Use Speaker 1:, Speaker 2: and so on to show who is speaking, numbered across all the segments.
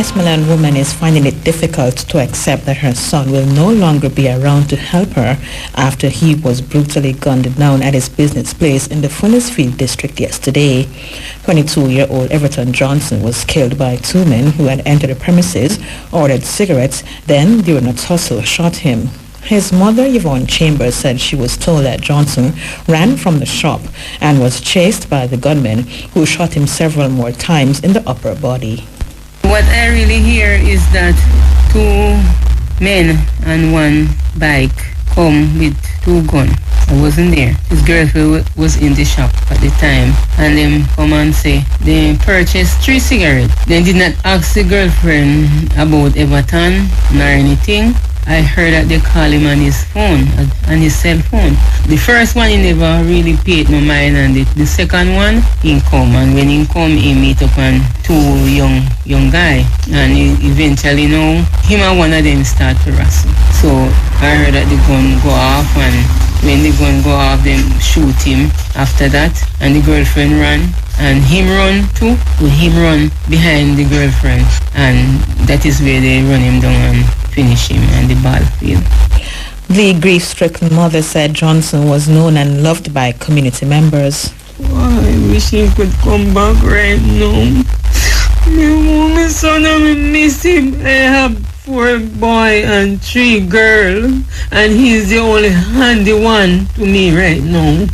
Speaker 1: Westmoreland woman is finding it difficult to accept that her son will no longer be around to help her after he was brutally gunned down at his business place in the Fullersfield district yesterday. 22-year-old Everton Johnson was killed by two men who had entered the premises, ordered cigarettes, then during a tussle shot him. His mother, Yvonne Chambers, said she was told that Johnson ran from the shop and was chased by the gunmen who shot him several more times in the upper body.
Speaker 2: What I really hear is that two men and one bike come with two guns. I wasn't there. His girlfriend was in the shop at the time, and them come and say they purchased 3 cigarettes. They did not ask the girlfriend about Everton nor anything. I heard that they call him on his phone, on his cell phone. The first one, he never really paid no mind, and the second one, he come. And when he come, he meet up on two young guy. And eventually, him and one of them start to wrestle. So I heard that the gun go off, and when the gun go off, them shoot him after that. And the girlfriend ran, and him run too. Him run behind the girlfriend, and that is where they run him down and finish him on the battlefield.
Speaker 1: The grief-stricken mother said Johnson was known and loved by community members.
Speaker 2: I wish he could come back right now. My son, I miss him. I have 4 boys and 3 girls, and he's the only handy one to me right now.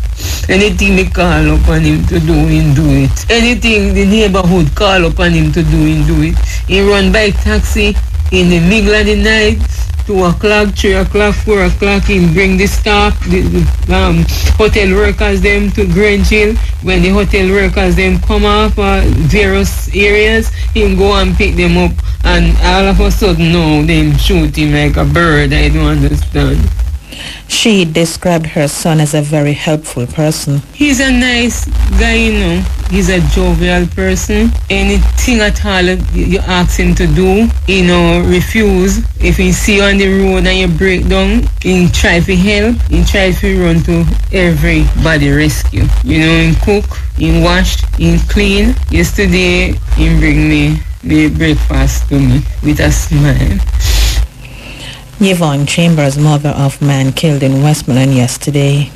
Speaker 2: Anything me call upon him to do, he do it. Anything the neighborhood call upon him to do, he do it. He run by taxi in the middle of the night, 2 o'clock, 3 o'clock, 4 o'clock, he bring the staff, the hotel workers them to Grange Hill. When the hotel workers them come off various areas, he go and pick them up, and all of a sudden now they shoot him like a bird. I don't understand.
Speaker 1: She described her son as a very helpful person.
Speaker 2: He's a nice guy, He's a jovial person. Anything at all you ask him to do, refuse. If he see you on the road and you break down, he try to help. He try to run to everybody rescue. He cook, he wash, he clean. Yesterday, he bring me the breakfast to me with a smile.
Speaker 1: Yvonne Chambers, mother of man killed in Westmoreland yesterday.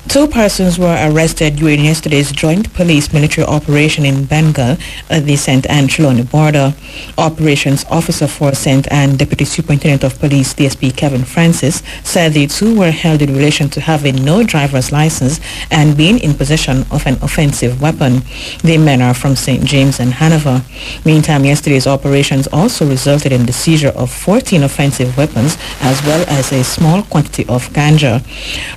Speaker 1: 2 persons were arrested during yesterday's joint police-military operation in Bengal at the St. Anne Trelawney border. Operations Officer for St. Anne Deputy Superintendent of Police DSP Kevin Francis said the 2 were held in relation to having no driver's license and being in possession of an offensive weapon. The men are from St. James and Hanover. Meantime, yesterday's operations also resulted in the seizure of 14 offensive weapons as well as a small quantity of ganja.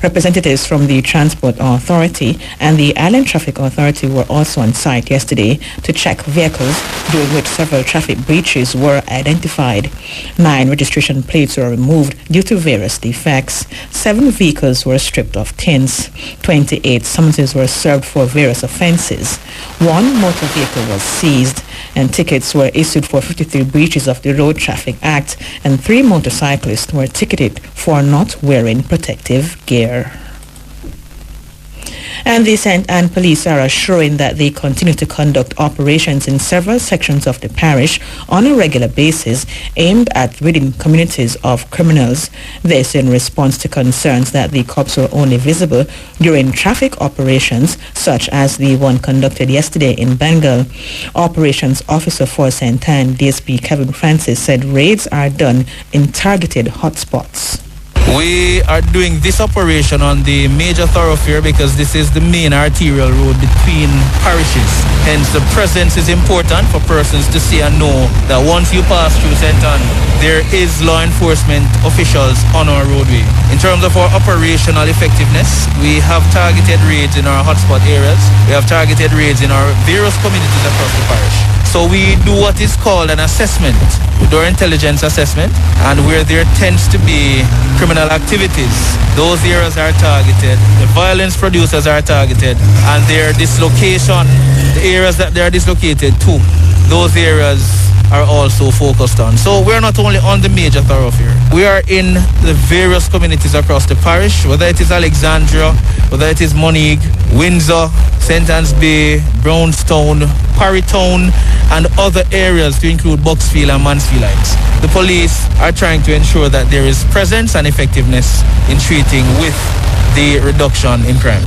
Speaker 1: Representatives from the Transport Authority and the Island Traffic Authority were also on site yesterday to check vehicles, during which several traffic breaches were identified. 9 registration plates were removed due to various defects. 7 vehicles were stripped of tints. 28 summonses were served for various offences. 1 motor vehicle was seized, and tickets were issued for 53 breaches of the Road Traffic Act, and 3 motorcyclists were ticketed for not wearing protective gear. And the St. Anne police are assuring that they continue to conduct operations in several sections of the parish on a regular basis aimed at ridding communities of criminals. This in response to concerns that the cops were only visible during traffic operations such as the one conducted yesterday in Bengal. Operations Officer for St. Anne DSP Kevin Francis said raids are done in targeted hotspots.
Speaker 3: We are doing this operation on the major thoroughfare because this is the main arterial road between parishes. Hence, the presence is important for persons to see and know that once you pass through St. Anne, there is law enforcement officials on our roadway. In terms of our operational effectiveness, we have targeted raids in our hotspot areas. We have targeted raids in our various communities across the parish. So we do what is called an assessment. We do our intelligence assessment, and where there tends to be criminal activities, those areas are targeted, the violence producers are targeted, and their dislocation, the areas that they are dislocated to, those areas are also focused on. So we're not only on the major thoroughfare. We are in the various communities across the parish, whether it is Alexandria, whether it is Monique, Windsor, St. Anne's Bay, Brownstown, Parrytown, and other areas to include Bucksfield and Mansfield Heights. The police are trying to ensure that there is presence and effectiveness in treating with the reduction in crime.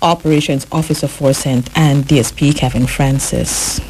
Speaker 1: Operations Officer for St. Anne DSP Kevin Francis.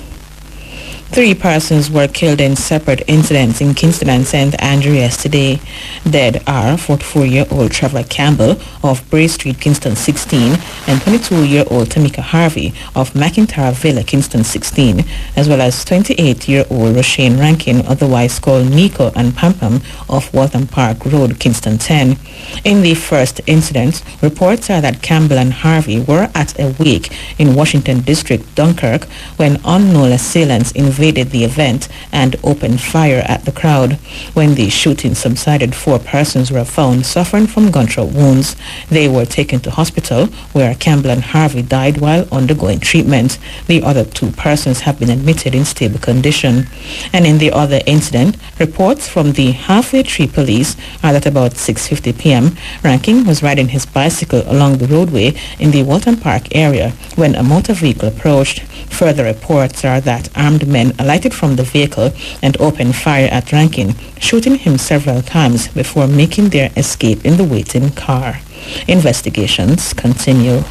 Speaker 1: 3 persons were killed in separate incidents in Kingston and St. Andrew yesterday. Dead are 44-year-old Trevor Campbell of Bray Street, Kingston 16, and 22-year-old Tamika Harvey of McIntyre Villa, Kingston 16, as well as 28-year-old Roshane Rankin, otherwise called Nico and Pampam of Waltham Park Road, Kingston 10. In the first incident, reports are that Campbell and Harvey were at a wake in Washington District, Dunkirk, when unknown assailants invaded the event and opened fire at the crowd. When the shooting subsided, 4 persons were found suffering from gunshot wounds. They were taken to hospital, where Campbell and Harvey died while undergoing treatment. The other 2 persons have been admitted in stable condition. And in the other incident, reports from the Halfway Tree Police are that about 6:50 p.m., Rankin was riding his bicycle along the roadway in the Walton Park area when a motor vehicle approached. Further reports are that armed men alighted from the vehicle and opened fire at Rankin, shooting him several times before making their escape in the waiting car. Investigations continue.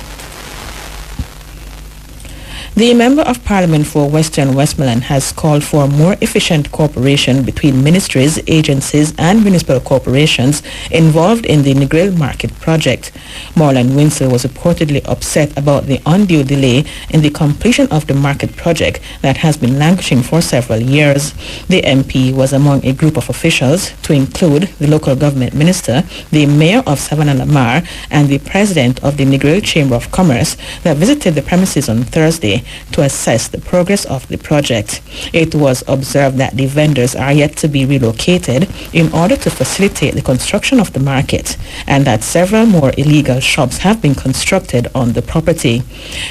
Speaker 1: The Member of Parliament for Western Westmoreland has called for more efficient cooperation between ministries, agencies and municipal corporations involved in the Negril Market project. Moreland Winslow was reportedly upset about the undue delay in the completion of the market project that has been languishing for several years. The MP was among a group of officials, to include the local government minister, the mayor of Savannah Lamar and the president of the Negril Chamber of Commerce, that visited the premises on Thursday to assess the progress of the project. It was observed that the vendors are yet to be relocated in order to facilitate the construction of the market, and that several more illegal shops have been constructed on the property.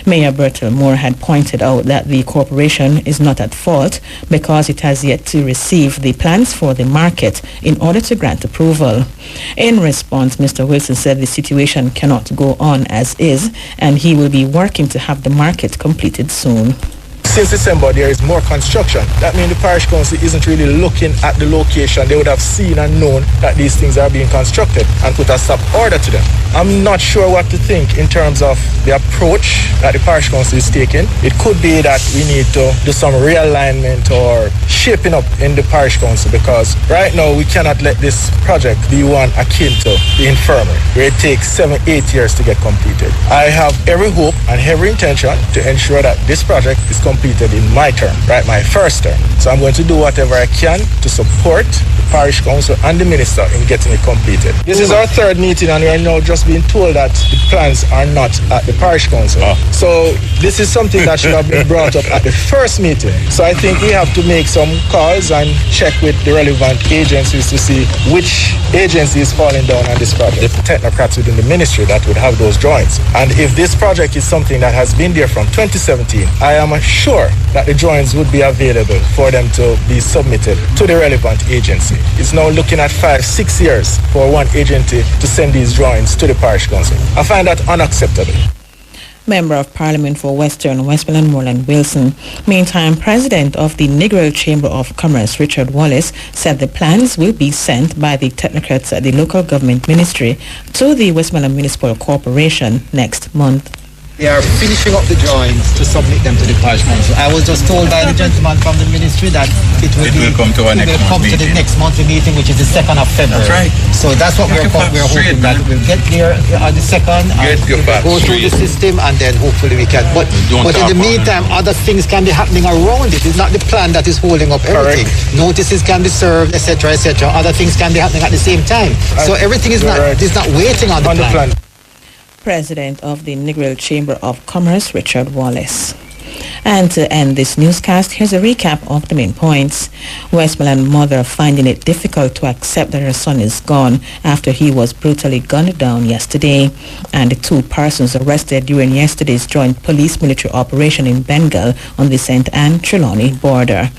Speaker 1: Mayor Bertil Moore had pointed out that the corporation is not at fault because it has yet to receive the plans for the market in order to grant approval. In response, Mr. Wilson said the situation cannot go on as is, and he will be working to have the market completed soon.
Speaker 4: Since December, there is more construction. That means the parish council isn't really looking at the location. They would have seen and known that these things are being constructed and put a stop order to them. I'm not sure what to think in terms of the approach that the parish council is taking. It could be that we need to do some realignment or shaping up in the parish council, because right now we cannot let this project be one akin to the infirmary, where it takes 7-8 years to get completed. I have every hope and every intention to ensure that this project is completed in my term, right, my first term. So I'm going to do whatever I can to support the parish council and the minister in getting it completed. This is our 3rd meeting, and we are now just being told that the plans are not at the parish council. So this is something that should have been brought up at the first meeting. So I think we have to make some calls and check with the relevant agencies to see which agency is falling down on this project. The technocrats within the ministry that would have those drawings. And if this project is something that has been there from 2017, I am sure that the drawings would be available for them to be submitted to the relevant agency. It's now looking at 5-6 years for one agency to send these drawings to the parish council. I find that unacceptable.
Speaker 1: Member of Parliament for Western Westmoreland, Moreland Wilson. Meantime, President of the Negril Chamber of Commerce, Richard Wallace, said the plans will be sent by the technocrats at the local government ministry to the Westmoreland Municipal Corporation next month.
Speaker 5: They are finishing up the drawings to submit them to the parish council. I was just told by the gentleman from the ministry that it will come to the next monthly meeting, which is the 2nd of February. That's right. So that's what we're hoping, that we'll get there on the 2nd, go through the system, and then hopefully we can. But in the meantime, other things can be happening around it. It's not the plan that is holding up everything. Correct. Notices can be served, etc., etc. Other things can be happening at the same time. So everything is not waiting on the plan.
Speaker 1: President of the Negril Chamber of Commerce, Richard Wallace. And to end this newscast, here's a recap of the main points. Westmoreland mother finding it difficult to accept that her son is gone after he was brutally gunned down yesterday. And 2 persons arrested during yesterday's joint police military operation in Bengal on the St. Anne-Trelawney border.